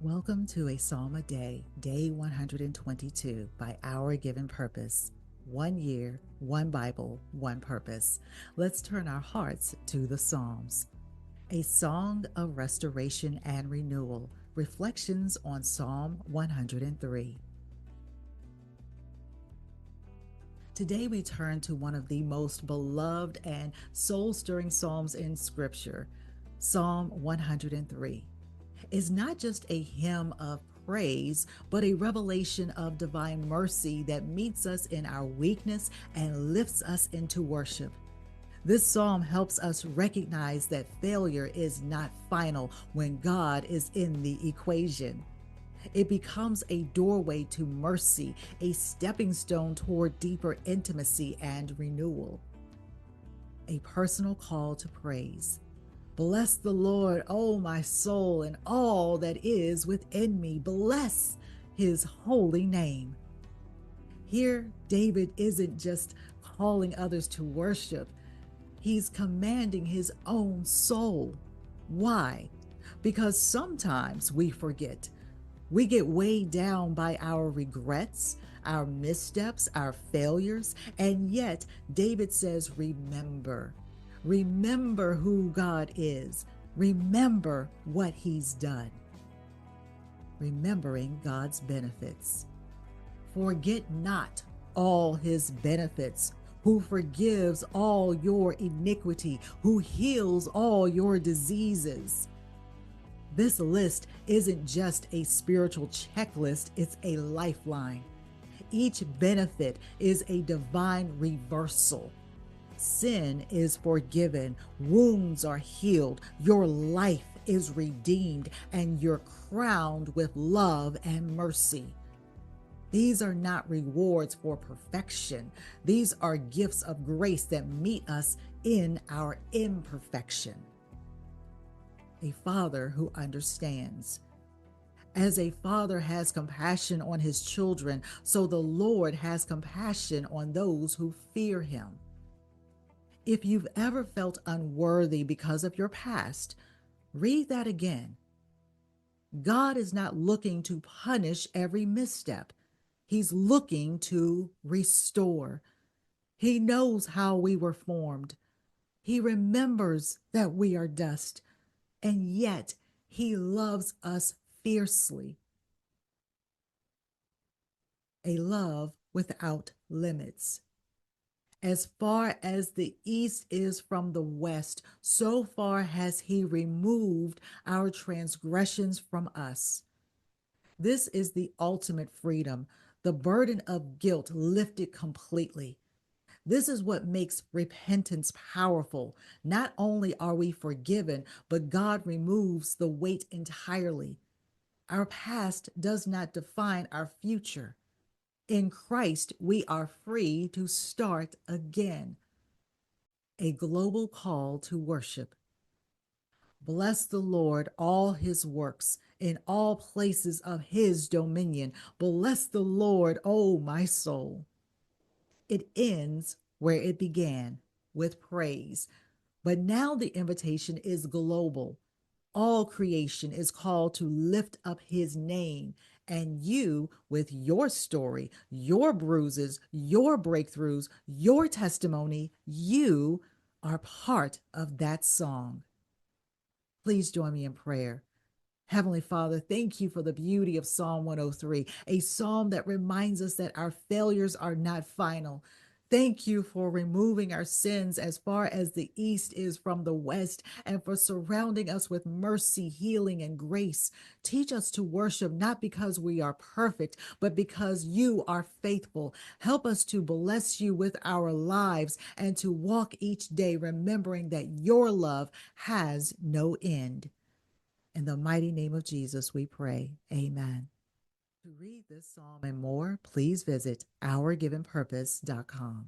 Welcome to a Psalm a Day, Day 122 by Our Given Purpose. 1 year, one Bible, one purpose. Let's turn our hearts to the Psalms. A song of restoration and renewal. Reflections on Psalm 103. Today we turn to one of the most beloved and soul-stirring psalms in Scripture, Psalm 103. Is not just a hymn of praise, but a revelation of divine mercy that meets us in our weakness and lifts us into worship. This psalm helps us recognize that failure is not final when God is in the equation. It becomes a doorway to mercy, a stepping stone toward deeper intimacy and renewal. A personal call to praise. Bless the Lord, O my soul, and all that is within me. Bless his holy name. Here, David isn't just calling others to worship, he's commanding his own soul. Why? Because sometimes we forget. We get weighed down by our regrets, our missteps, our failures, and yet David says, remember. Remember who God is. Remember what he's done. Remembering God's benefits. Forget not all his benefits, who forgives all your iniquity, who heals all your diseases. This list isn't just a spiritual checklist, it's a lifeline. Each benefit is a divine reversal. Sin is forgiven, wounds are healed, your life is redeemed, and you're crowned with love and mercy. These are not rewards for perfection. These are gifts of grace that meet us in our imperfection. A father who understands. As a father has compassion on his children, so the Lord has compassion on those who fear him. If you've ever felt unworthy because of your past, read that again. God is not looking to punish every misstep. He's looking to restore. He knows how we were formed. He remembers that we are dust, and yet he loves us fiercely. A love without limits. As far as the east is from the west, so far has he removed our transgressions from us. This is the ultimate freedom, the burden of guilt lifted completely. This is what makes repentance powerful. Not only are we forgiven, but God removes the weight entirely. Our past does not define our future. In Christ, we are free to start again. A global call to worship. Bless the Lord, all his works, in all places of his dominion. Bless the Lord, O my soul. It ends where it began, with praise. But now the invitation is global. All creation is called to lift up his name. And you, with your story, your bruises, your breakthroughs, your testimony, you are part of that song. Please join me in prayer. Heavenly Father, thank you for the beauty of Psalm 103, a psalm that reminds us that our failures are not final. Thank you for removing our sins as far as the east is from the west and for surrounding us with mercy, healing, and grace. Teach us to worship not because we are perfect, but because you are faithful. Help us to bless you with our lives and to walk each day remembering that your love has no end. In the mighty name of Jesus, we pray. Amen. To read this psalm and more, please visit ourgivenpurpose.com.